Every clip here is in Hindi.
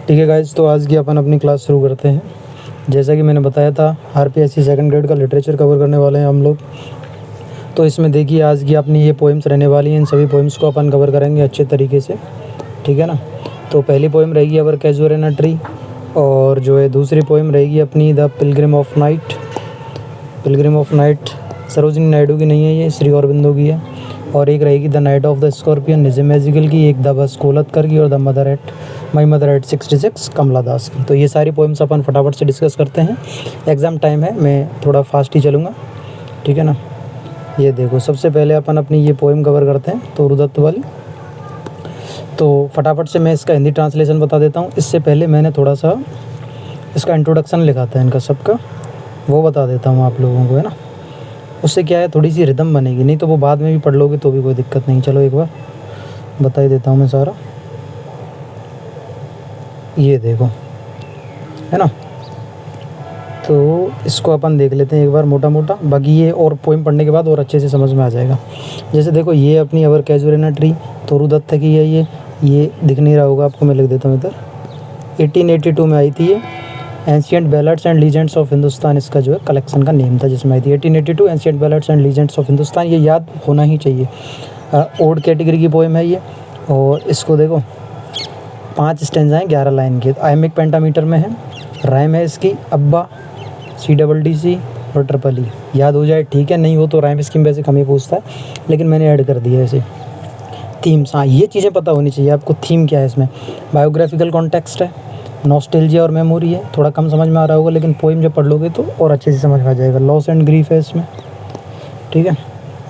ठीक है गाइस, तो आज की अपन अपनी क्लास शुरू करते हैं। जैसा कि मैंने बताया था, आरपीएससी सेकंड ग्रेड का लिटरेचर कवर करने वाले हैं हम लोग। तो इसमें देखिए आज की अपनी ये पोएम्स रहने वाली हैं। इन सभी पोएम्स को अपन कवर करेंगे अच्छे तरीके से, ठीक है ना। तो पहली पोएम रहेगी अवर कैजुअल ट्री, और जो है दूसरी पोएम रहेगी अपनी the Pilgrim of night. Pilgrim of night Sarojini Naidu की नहीं है, ये श्री अरबिंदो की है। और एक रहेगी the night of the scorpion Nissim Ezekiel की, एक द बस कोलतकर की, और the mother at my mother at 66 Kamala Das की। तो ये सारी पोएम्स अपन फटाफट से डिस्कस करते हैं। एग्ज़ाम टाइम है, मैं थोड़ा फास्ट ही चलूँगा, ठीक है ना। ये देखो, सबसे पहले अपन अपनी ये पोएम कवर करते हैं तोरू दत्त वाली। तो फटाफट से मैं इसका हिंदी ट्रांसलेशन बता देता हूँ। इससे पहले मैंने थोड़ा सा इसका इंट्रोडक्शन लिखा था इनका सबका, वो बता देता हूँ आप लोगों को, है ना। उससे क्या है, थोड़ी सी रिदम बनेगी, नहीं तो वो बाद में भी पढ़ लोगे तो भी कोई दिक्कत नहीं। चलो एक बार बता ही देता हूँ मैं सारा। ये देखो, है ना। तो इसको अपन देख लेते हैं एक बार मोटा मोटा, बाकी ये और पोएम पढ़ने के बाद और अच्छे से समझ में आ जाएगा। जैसे देखो, ये अपनी अवर कैजुअल ट्री तोरू दत्त की है। ये दिख नहीं रहा होगा आपको, मैं लिख देता हूँ इधर। 1882 में आई थी ये। Ancient ballads and legends of Hindustan इसका जो है कलेक्शन का नेम था जिसमें आई थी। 1882 ancient ballads and legends of Hindustan, ये याद होना ही चाहिए। ओल्ड कैटेगरी की पोएम है ये। और इसको देखो, 5 स्टेंजा हैं 11 लाइन के। आयमिक पेंटामीटर में है। राइम है इसकी अब्बा, CCC और ट्रिपल ई। याद हो जाए ठीक है, नहीं हो तो राइम स्कीम वैसे कम ही पूछता है, लेकिन मैंने ऐड कर दिया ऐसे। थीम्स, हाँ ये चीज़ें पता होनी चाहिए आपको। थीम क्या है इसमें, बायोग्राफिकल कॉन्टेक्स्ट है, नॉस्टैल्जिया और मेमोरी है। थोड़ा कम समझ में आ रहा होगा, लेकिन पोएम जब पढ़ लोगे तो और अच्छे से समझ में आ जाएगा। लॉस एंड ग्रीफ है इसमें, ठीक है।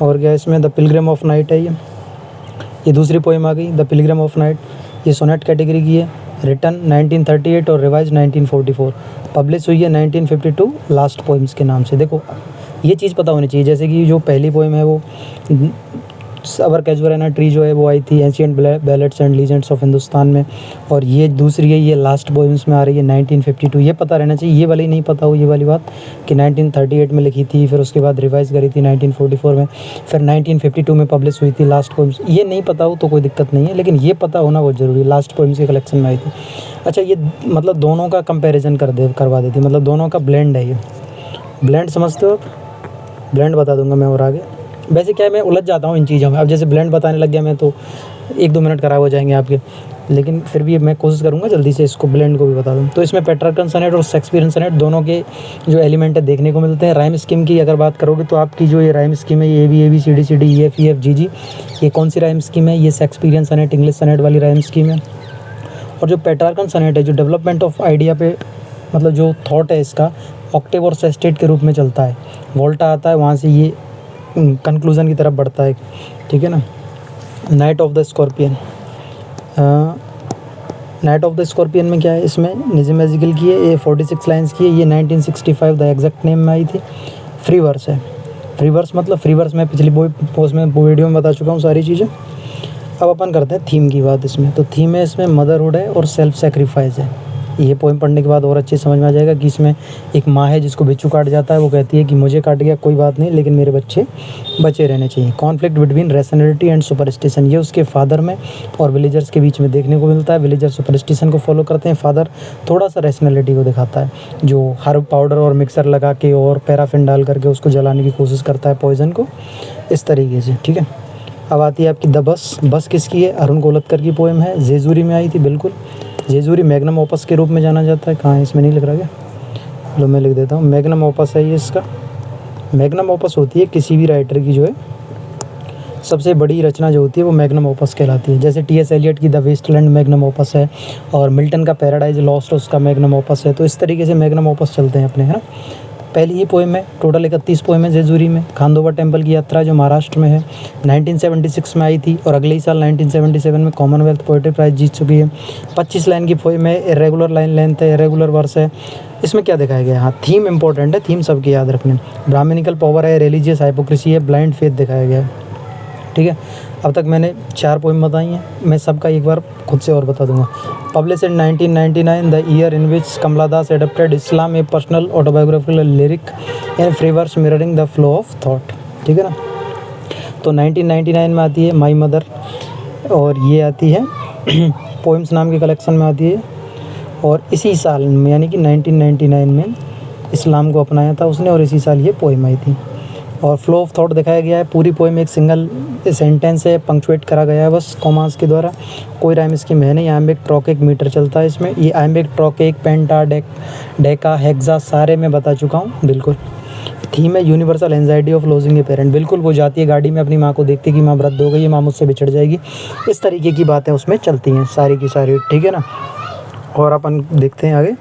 और क्या है इसमें, द पिलग्रिम ऑफ नाइट है ये दूसरी पोएम आ गई, द पिलग्रिम ऑफ नाइट। ये सोनेट कैटेगरी की है। रिटन 1938 और रिवाइज 1944। पब्लिश हुई है 1952 लास्ट पोएम्स के नाम से। देखो ये चीज़ पता होनी चाहिए, जैसे कि जो पहली पोएम है वो अवर कैजुअल ट्री जो है वो आई थी ancient ballads and legends of Hindustan में। और ये दूसरी है, ये लास्ट पोएम्स में आ रही है 1952। ये पता रहना चाहिए, ये वाली नहीं पता हो ये वाली बात कि 1938 में लिखी थी, फिर उसके बाद रिवाइज करी थी 1944 में, फिर 1952 में पब्लिश हुई थी लास्ट पोएम्स। ये नहीं पता हो तो कोई दिक्कत नहीं है, लेकिन ये पता होना बहुत ज़रूरी है। लास्ट पोएम्स के कलेक्शन में आई थी। अच्छा, ये मतलब दोनों का कंपेरिजन करवा देती, मतलब दोनों का ब्लेंड है ये। ब्लेंड समझते हो आप? ब्लेंड बता दूंगा मैं और आगे। वैसे क्या है, मैं उलझ जाता हूँ इन चीज़ों में। अब जैसे ब्लेंड बताने लग गया मैं तो 1-2 मिनट खराब हो जाएंगे आपके, लेकिन फिर भी मैं कोशिश करूँगा जल्दी से इसको ब्लेंड को भी बता दूँ। तो इसमें पेट्रार्कन सनेट और शेक्सपियरन सनेट दोनों के जो एलिमेंट है देखने को मिलते हैं। राइम स्कीम की अगर बात करोगे तो आपकी जो ये राइम स्कीम है, ये A B C D E F G G, ये कौन सी राइम स्कीम है? ये शेक्सपियरन सनेट, इंग्लिश सनेट वाली राइम स्कीम है। और जो पेट्रार्कन सनेट है, जो डेवलपमेंट ऑफ आइडिया पे, मतलब जो थॉट है इसका ऑक्टेव और सेस्टेट के रूप में चलता है। वोल्टा आता है, वहाँ से ये कंक्लूज़न की तरफ बढ़ता है, ठीक है ना। Night of the scorpion, night of the scorpion में क्या है, इसमें निज़म मैजिकल की है। ये 46 लाइन्स की है। ये 1965 द एग्जैक्ट नेम में आई थी। फ्री वर्स है। फ्री वर्स मतलब फ्री वर्स मैं पिछली पोस्ट में वीडियो में बता चुका हूँ सारी चीज़ें। अब अपन करते हैं थीम की बात इसमें। तो थीम है इसमें मदरहुड है और सेल्फ सेक्रीफाइस है। ये पोएम पढ़ने के बाद और अच्छे समझ में आ जाएगा कि इसमें एक माँ है जिसको बिच्छू काट जाता है। वो कहती है कि मुझे काट गया कोई बात नहीं, लेकिन मेरे बच्चे बचे रहने चाहिए। Conflict between rationality and superstition, ये उसके फादर में और विलेजर्स के बीच में देखने को मिलता है। विलेजर सुपरस्टिशन को फॉलो करते हैं, फादर थोड़ा सा रैशनैलिटी को दिखाता है, जो हर्ब पाउडर और मिक्सर लगा के और पैराफिन डाल करके उसको जलाने की कोशिश करता है, पॉइजन को, इस तरीके से, ठीक है। अब आती है आपकी द बस। बस किसकी है? अरुण कोलतकर की पोएम है। जेजूरी में आई थी, बिल्कुल। जेजूरी मैग्नम ओपस के रूप में जाना जाता है। कहाँ है, इसमें नहीं लिख रहा क्या? लो मैं लिख देता हूँ, मैग्नम ओपस है ये इसका। मैग्नम ओपस होती है किसी भी राइटर की जो है सबसे बड़ी रचना जो होती है वो मैग्नम ओपस कहलाती है। जैसे T.S. एलियट की द वेस्टलैंड मैग्नम ओपस है, और मिल्टन का पैराडाइज लॉस्ट उसका मैग्नम ओपस है। तो इस तरीके से मैग्नम ओपस चलते हैं अपने, है ना। पहली ही पोएम है, टोटल 31 पोएम है जेजूरी में। खांडोबा टेम्पल की यात्रा जो महाराष्ट्र में है, 1976 में आई थी, और अगले ही साल 1977 में कॉमनवेल्थ पोएट्री प्राइज जीत चुकी है। 25 लाइन की पोएम है, इरेगुलर लाइन लेंथ है, इरेगुलर वर्स है। इसमें क्या दिखाया गया है? हाँ, थीम इंपॉर्टेंट है, थीम सबके याद रखने। ब्राह्मणिकल पावर है, रिलीजियस हाइपोक्रेसी है, ब्लाइंड फेथ दिखाया गया है, ठीक है। अब तक मैंने 4 पोएम बताई हैं, मैं सबका एक बार खुद से और बता दूंगा। Publish in 1999, the year in which Kamala Das adapted Islam, a personal autobiographical lyric in free verse mirroring the flow of thought, ठीक है ना। तो 1999 में आती है माई मदर, और ये आती है पोएम्स नाम के कलेक्शन में आती है। और इसी साल में यानी कि 1999 में इस्लाम को अपनाया था उसने, और इसी साल ये पोएम आई थी। और फ्लो ऑफ थॉट दिखाया गया है, पूरी पोएम एक सिंगल सेंटेंस है, पंक्चुएट करा गया है बस कॉमास के द्वारा, कोई राइम स्कीम है नहीं। आयम्बिक ट्रॉकेक मीटर चलता है इसमें, ये आयम्बिक ट्रॉकेक पेंटा डेका हेक्सा सारे मैं बता चुका हूँ बिल्कुल। थीम है universal anxiety of lodging a parent, बिल्कुल वो जाती है गाड़ी में अपनी माँ को देखती कि माँ वृद्ध हो गई है, माँ मुझसे बिछड़ जाएगी, इस तरीके की बातें उसमें चलती हैं सारी की सारी, ठीक है ना। और अपन देखते हैं आगे,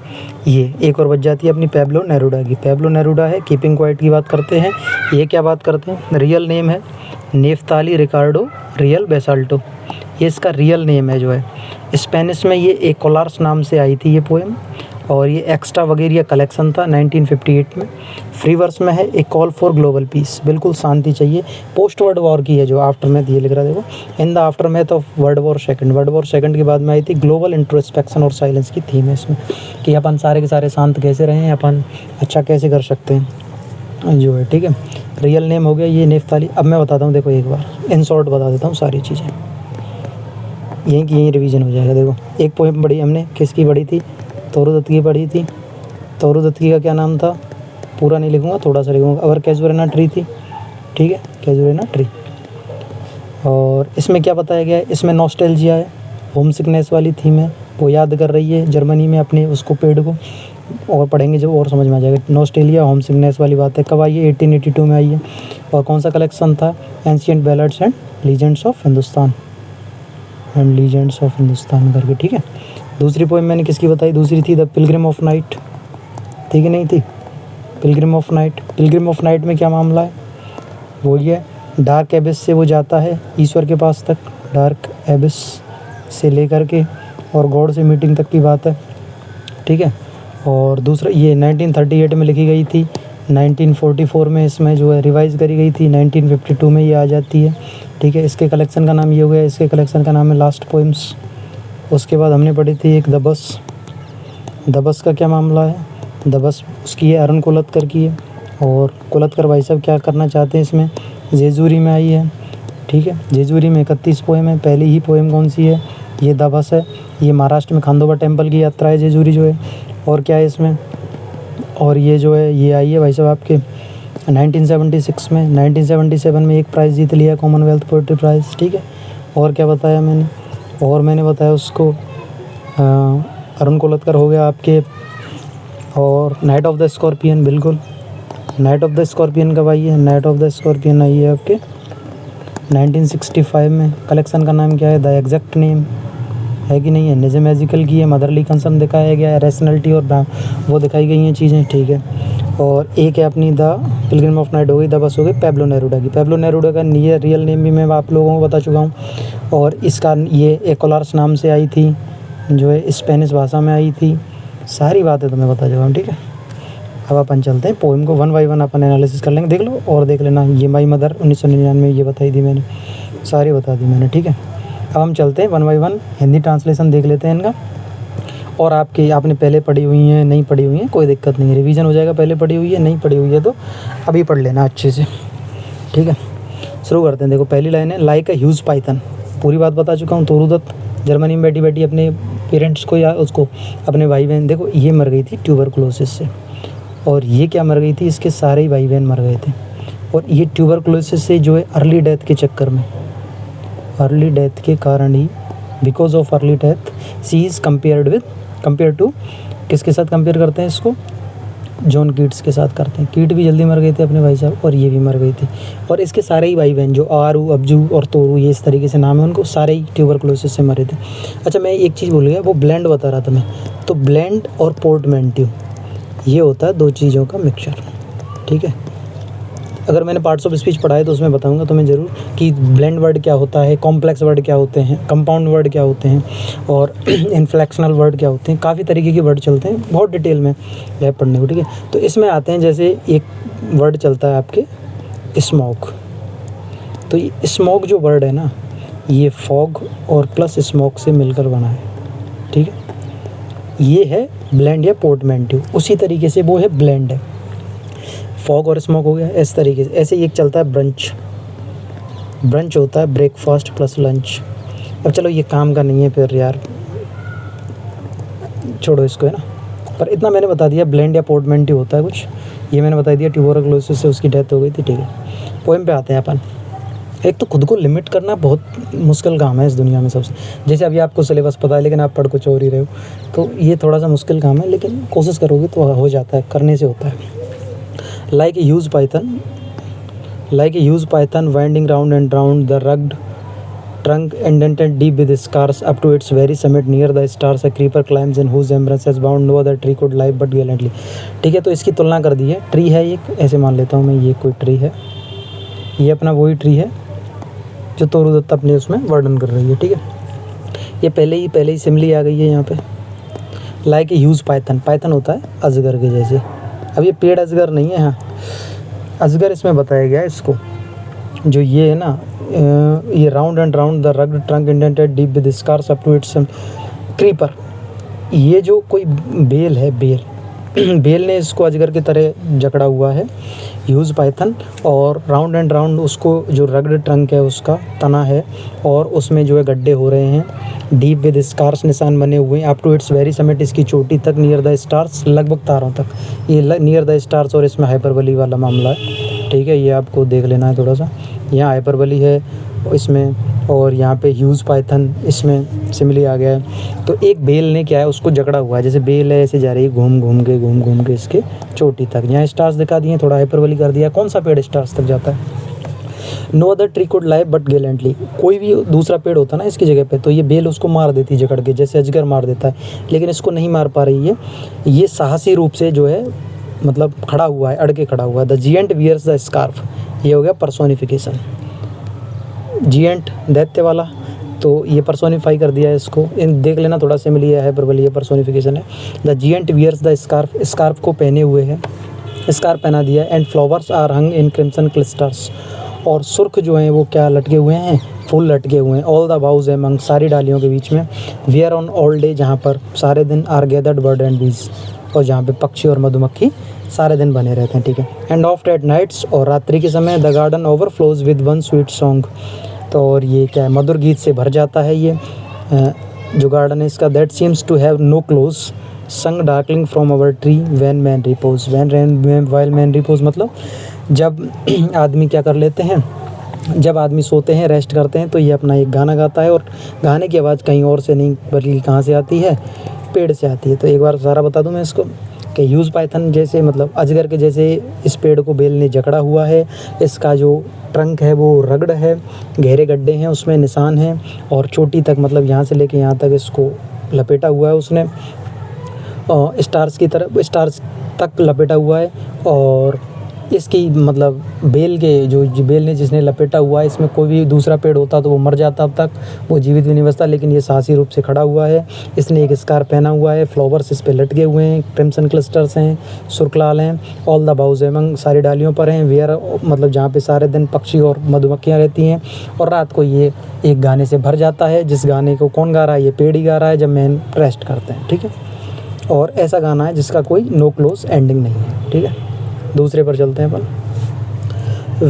ये एक और बच जाती है अपनी पैब्लो नेरूडा की। पैब्लो नेरूडा है, कीपिंग क्वाइट की बात करते हैं। ये क्या बात करते हैं, रियल नेम है नेफ्ताली रिकार्डो रियल बेसाल्टो, ये इसका रियल नेम है जो है। स्पेनिश में ये एक कोलार्स नाम से आई थी ये पोएम, और ये एक्स्ट्रा वगैरह कलेक्शन था 1958 में। फ्री वर्स में है ए कॉल फॉर ग्लोबल पीस, बिल्कुल शांति चाहिए, पोस्ट वर्ल्ड वॉर की है जो आफ्टर मैथ ये लिख रहा है देखो, in the after math of world war second के बाद में आई थी। ग्लोबल इंट्रोस्पेक्शन और साइलेंस की थीम है इसमें, कि अपन सारे के सारे शांत कैसे रहें, अपन अच्छा कैसे कर सकते हैं जो है, ठीक है। रियल नेम हो गया ये नेफ्ताली। अब मैं बताता हूँ देखो, एक बार इन शॉर्ट बता देता हूँ सारी चीज़ें, यहीं की यहीं रिवीजन हो जाएगा। देखो एक पोएम पढ़ी हमने, किसकी पढ़ी थी, तोरू दत्त की पढ़ी थी। तोरू दत्त की का क्या नाम था, पूरा नहीं लिखूँगा, थोड़ा सा लिखूँगा। अवर कैजुरेना ट्री थी, ठीक है, कैजुरेना ट्री। और इसमें क्या बताया गया है, इसमें नॉस्टैल्जिया है, होम सिकनेस वाली थीम है, वो याद कर रही है जर्मनी में अपने उसको पेड़ को, और पढ़ेंगे जब और समझ में आ जाएगा। नॉस्टैल्जिया होम सिकनेस वाली बात है, कब आई है, 1882 में आई है। और कौन सा कलेक्शन था, ancient ballads and legends of Hindustan करके, ठीक है। दूसरी पोएम मैंने किसकी बताई, दूसरी थी द पिलग्रिम ऑफ नाइट, ठीक है, नहीं थी, पिलग्रिम ऑफ नाइट में क्या मामला है, वो ये डार्क एबिस से वो जाता है ईश्वर के पास तक, डार्क एबिस से लेकर के और गॉड से मीटिंग तक की बात है, ठीक है। और दूसरा ये 1938 में लिखी गई थी, 1944 में इसमें जो है रिवाइज़ करी गई थी, 1952 में ये आ जाती है, ठीक है। इसके कलेक्शन का नाम ये हो गया, इसके कलेक्शन का नाम है लास्ट पोएम्स। उसके बाद हमने पढ़ी थी एक दबस का क्या मामला है, दबस उसकी है अरुण कोलतकर की है, और कोलतकर भाई साहब क्या करना चाहते हैं इसमें, जेजूरी में आई है, ठीक है। जेजूरी में 31 पोएम है, पहली ही पोएम कौन सी है, ये दबस है। ये महाराष्ट्र में खंडोबा टेम्पल की यात्रा है जेजूरी जो है। और क्या है इसमें, और ये जो है ये आई है भाई साहब आपके 1976 में, 1977 में एक प्राइज़ जीत लिया, कॉमनवेल्थ पोएट्री प्राइज़, ठीक है। और क्या बताया मैंने, और मैंने बताया उसको अरुण कोलतकर हो गया आपके। और नाइट ऑफ द स्कॉर्पियन, बिल्कुल नाइट ऑफ द स्कॉर्पियन कब आई है, नाइट ऑफ द स्कॉर्पियन आई है आपके 1965 में। कलेक्शन का नाम क्या है, द एग्जैक्ट नेम है कि नहीं है, निजे मैजिकल की है, मदरली कंसर्न दिखाया गया है, रैशनलिटी और वो दिखाई गई हैं चीज़ें, ठीक है। और एक है अपनी द पिलग्रिम ऑफ नाइट हो गई, द बस हो गई पैब्लो नेरूडा की। पैब्लो नेरूडा का रियल नेम भी मैं आप लोगों को बता चुका हूँ। और इसका ये एकोलार्स नाम से आई थी, जो है स्पेनिश भाषा में आई थी, सारी बातें तो मैं बता चुका हूँ, ठीक है। अब अपन चलते हैं पोएम को one by one upon analysis कर लेंगे, देख लो और देख लेना। ये माई मदर 1999 में ये बताई थी मैंने, सारी बता दी मैंने, ठीक है। अब हम चलते हैं one by one, Hindi translation देख लेते हैं इनका। और आपने पहले पढ़ी हुई हैं, नहीं पढ़ी हुई हैं, कोई दिक्कत नहीं है, रिवीजन हो जाएगा। पहले पढ़ी हुई है, नहीं पढ़ी हुई है तो अभी पढ़ लेना अच्छे से, ठीक है। शुरू करते हैं। देखो पहली लाइन है, लाइक अ ह्यूज पाइथन, पूरी बात बता चुका हूँ। तोरू दत्त जर्मनी में बैठी बैठी अपने पेरेंट्स को या उसको अपने भाई बहन, देखो ये मर गई थी ट्यूबरकुलोसिस से, और ये क्या मर गई थी, इसके सारे ही भाई बहन मर गए थे। और ये ट्यूबरकुलोसिस से जो है अर्ली डेथ के चक्कर में, अर्ली डेथ के कारण ही, because of early death she is compare to किसके साथ कंपेयर करते हैं इसको, जॉन कीट्स के साथ करते हैं। कीट भी जल्दी मर गए थे अपने भाई साहब, और ये भी मर गई थी। और इसके सारे ही भाई बहन जो आरू, अब्जू और तोरू, ये इस तरीके से नाम है उनको, सारे ही ट्यूबरकुलोसिस से मरे थे। अच्छा मैं एक चीज़ भूल गया, वो ब्लेंड बता रहा था मैं, तो ब्लेंड और पोर्टमैंट्यू ये होता है दो चीज़ों का मिक्सचर, ठीक है। अगर मैंने पार्ट्स ऑफ स्पीच पढ़ा है तो उसमें बताऊंगा तुम्हें ज़रूर कि ब्लेंड वर्ड क्या होता है, कॉम्प्लेक्स वर्ड क्या होते हैं, कंपाउंड वर्ड क्या होते हैं, और इन्फ्लेक्शनल वर्ड क्या होते हैं। काफ़ी तरीके के वर्ड चलते हैं, बहुत डिटेल में है पढ़ने को, ठीक है। तो इसमें आते हैं, जैसे एक वर्ड चलता है आपके स्मोक, तो ये स्मोक जो वर्ड है ना, ये फॉग और प्लस स्मोक से मिलकर बना है, ठीक है। ये है ब्लेंड या पोर्टमैंट्यू, उसी तरीके से वो है ब्लेंड है, फॉग और स्मोक हो गया इस तरीके से। ऐसे एक चलता है ब्रंच, ब्रंच होता है ब्रेकफास्ट प्लस लंच। अब चलो ये काम का नहीं है फिर यार, छोड़ो इसको, है ना। पर इतना मैंने बता दिया, ब्लेंड या पोर्टमेंटी होता है कुछ, ये मैंने बता दिया। ट्यूबरकुलोसिस से उसकी डेथ हो गई थी, ठीक है। पोएम पे आते हैं अपन। एक तो खुद को लिमिट करना बहुत मुश्किल काम है इस दुनिया में सबसे। जैसे अभी आपको सिलेबस पता है लेकिन आप पढ़ कुछ और ही रहे हो, तो ये थोड़ा सा मुश्किल काम है, लेकिन कोशिश करोगे तो हो जाता है, करने से होता है। Like a huge Python winding round and round the rugged trunk indented deep with scars up to its very summit near the stars a creeper climbs in whose embrace has bound no other tree could live but gallantly। ठीक है, तो इसकी तुलना कर दी है। ट्री है एक, ऐसे मान लेता हूँ मैं, ये कोई ट्री है, ये अपना वही ट्री है जो तोरू दत्त अपने उसमें वर्णन कर रही है, ठीक है। ये पहले ही सिमली आ गई है यहाँ पे। लाइक ए ह्यूज पाइथन होता है अजगर के जैसे। अब ये पेड़ अजगर नहीं है, हाँ अजगर इसमें बताया गया है इसको। जो ये है ना, ये round and round the rugged trunk indented deep with scars up to its creeper, ये जो कोई बेल है, बेल ने इसको अजगर की तरह जकड़ा हुआ है, ह्यूज पाइथन। और राउंड एंड राउंड उसको जो रग्ड ट्रंक है उसका तना है, और उसमें जो है गड्ढे हो रहे हैं, डीप विद स्कार्स निशान बने हुए हैं, up to its very summit इसकी चोटी तक, नियर द स्टार्स लगभग तारों तक, ये नियर द स्टार्स। और इसमें हाइपरबली वाला मामला है, ठीक है, ये आपको देख लेना है थोड़ा सा। यहाँ हाइपरबली है इसमें, और यहाँ पे ह्यूज पाइथन इसमें सिमिली आ गया है। तो एक बेल ने क्या है उसको जकड़ा हुआ है, जैसे बेल है ऐसे जा रही है घूम घूम के इसके चोटी तक। यहाँ स्टार्स दिखा दिए, थोड़ा हाइपरबली कर दिया। कौन सा पेड़ स्टार्स तक जाता है? No other tree could live but gallantly, कोई भी दूसरा पेड़ होता ना इसकी जगह पे, तो ये बेल उसको मार देती जकड़ के, जैसे अजगर मार देता है, लेकिन इसको नहीं मार पा रही है। ये साहसी रूप से जो है मतलब खड़ा हुआ है, अड़ के खड़ा हुआ है। The giant wears the scarf, ये हो गया पर्सोनिफिकेशन। जिएंट दैत्य वाला, तो ये पर्सोनिफाई कर दिया है इसको। इन देख लेना थोड़ा सिमिली है, हाइपरबली है, पर्सोनिफिकेशन है। The giant wears the scarf, scarf को पहने हुए है, स्कार्फ पहना दिया। And flowers are hung in crimson clusters, और सुर्ख जो हैं वो क्या लटके हुए हैं, फूल लटके हुए हैं। ऑल द बाउज एमंग, सारी डालियों के बीच में। वेयर ऑन ऑल डे, जहाँ पर सारे दिन। आर गैदर्ड बर्ड एंड बीज, और जहाँ पे पक्षी और मधुमक्खी सारे दिन बने रहते हैं, ठीक है। एंड ऑफ्ट एट नाइट्स, और रात्रि के समय। The garden overflows with one sweet song, तो और ये क्या है, मधुर गीत से भर जाता है ये जो गार्डन है इसका। That seems to have no close sung darkling from our tree when man repose. While man repose मतलब जब आदमी क्या कर लेते हैं, जब आदमी सोते हैं, रेस्ट करते हैं, तो ये अपना एक गाना गाता है। और गाने की आवाज़ कहीं और से नहीं बल्कि कहाँ से आती है, पेड़ से आती है। तो एक बार सारा बता दूं मैं इसको कि ह्यूज पाइथन जैसे मतलब अजगर के जैसे इस पेड़ को बेल ने जकड़ा हुआ है। इसका जो ट्रंक है वो रगड़ है, गहरे गड्ढे हैं उसमें, निशान हैं, और चोटी तक मतलब यहाँ से लेके यहाँ तक इसको लपेटा हुआ है उसने, स्टार्स की तरफ, स्टार्स तक लपेटा हुआ है। और इसकी मतलब बेल के जो बेल ने जिसने लपेटा हुआ है, इसमें कोई भी दूसरा पेड़ होता तो वो मर जाता, अब तक वो जीवित भी नहीं बचता, लेकिन ये साहसी रूप से खड़ा हुआ है। इसने एक स्कार्फ पहना हुआ है, फ्लावर्स इस पे लटके हुए हैं, क्रिम्सन क्लस्टर्स हैं, सुर्खलाल हैं। ऑल द बाउज एमंग, सारी डालियों पर हैं। वेयर मतलब जहाँ पे सारे दिन पक्षी और मधुमक्खियाँ रहती हैं। और रात को ये एक गाने से भर जाता है, जिस गाने को कौन गा रहा है, ये पेड़ ही गा रहा है जब मैन रेस्ट करते हैं, ठीक है। और ऐसा गाना है जिसका कोई नो क्लोज एंडिंग नहीं है, ठीक है। दूसरे पर चलते हैं अपन।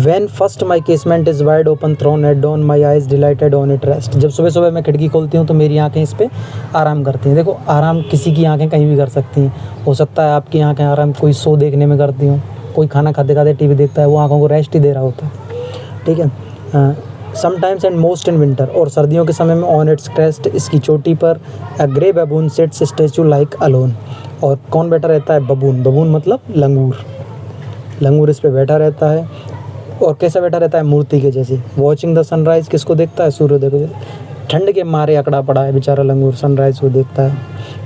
When first my casement is wide open thrown at dawn, my eyes delighted on it rest। जब सुबह सुबह मैं खिड़की खोलती हूँ तो मेरी आंखें इस पे आराम करती हैं। देखो आराम किसी की आंखें कहीं भी कर सकती हैं। हो सकता है आपकी आंखें आराम कोई शो देखने में करती हूँ, कोई खाना खाते खाते टीवी देखता है, वो आंखों को रेस्ट ही दे रहा होता है, ठीक है। Sometimes and most in winter, और सर्दियों के समय में ऑन इट्स क्रेस्ट, इसकी चोटी पर a grey baboon sits statue like alone. और कौन बैठा रहता है? बबून। बबून मतलब लंगूर। लंगूर इस पे बैठा रहता है। और कैसा बैठा रहता है? मूर्ति के जैसे। वॉचिंग द सनराइज़, किसको देखता है? सूर्योदय को। ठंड के मारे अकड़ा पड़ा है बेचारा लंगूर, सनराइज़ को देखता है।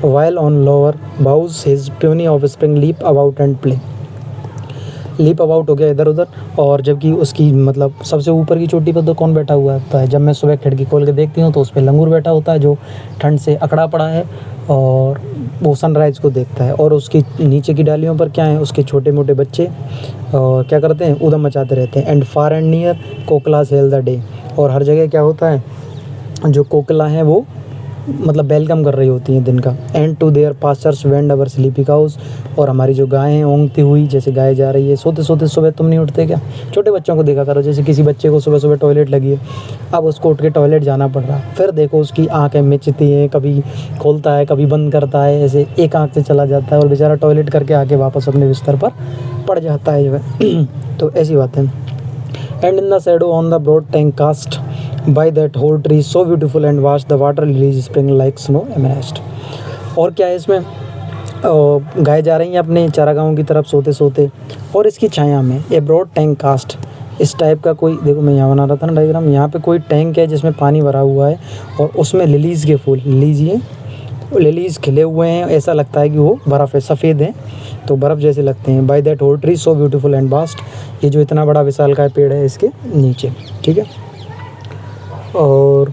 While on lower boughs his puny offspring leap about and play. Leap about हो गया इधर उधर, और जबकि उसकी मतलब सबसे ऊपर की चोटी पर तो कौन बैठा हुआ होता है? जब मैं सुबह खिड़की खोल के देखती हूँ तो उस पर लंगूर बैठा होता है जो ठंड से अकड़ा पड़ा है, और वो सनराइज़ को देखता है। और उसकी नीचे की डालियों पर क्या है? उसके छोटे मोटे बच्चे और क्या करते हैं? ऊधम मचाते रहते हैं। And far and near कोकलास hello the day. और हर जगह क्या होता है? जो कोकला हैं वो मतलब वेलकम कर रही होती हैं दिन का। And to their pastures wend our sleepy cows, और हमारी जो गायें हैं ओंगती हुई, जैसे गाय जा रही है सोते सोते। सुबह तुम नहीं उठते क्या? छोटे बच्चों को देखा करो, जैसे किसी बच्चे को सुबह सुबह टॉयलेट लगी है, अब उसको उठ के टॉयलेट जाना पड़ रहा है, फिर देखो उसकी आँखें मिचती हैं, कभी खोलता है कभी बंद करता है, ऐसे एक आँख से चला जाता है और बेचारा टॉयलेट करके आके वापस अपने बिस्तर पर पड़ जाता है जो है। तो ऐसी बात है। And in the shadow on the broad tank cast by that whole tree so beautiful and watch the water lilies spring like snow enmassed. और क्या है इसमें, गाय जा रही हैं अपने चारागाहों की तरफ सोते सोते, और इसकी छाया में ए ब्रॉड टैंक कास्ट, इस टाइप का कोई, देखो मैं यहाँ बना रहा था ना डायग्राम, यहाँ पे कोई टैंक है जिसमें पानी भरा हुआ है और उसमें लिलीज़ के फूल, लीजिए लिलीज़ खिले हुए हैं, ऐसा लगता है कि वो बर्फ़ है, सफ़ेद हैं तो बर्फ़ जैसे लगते हैं। By that whole tree so beautiful and vast, ये जो इतना बड़ा विशालकाय पेड़ है इसके नीचे, ठीक है। और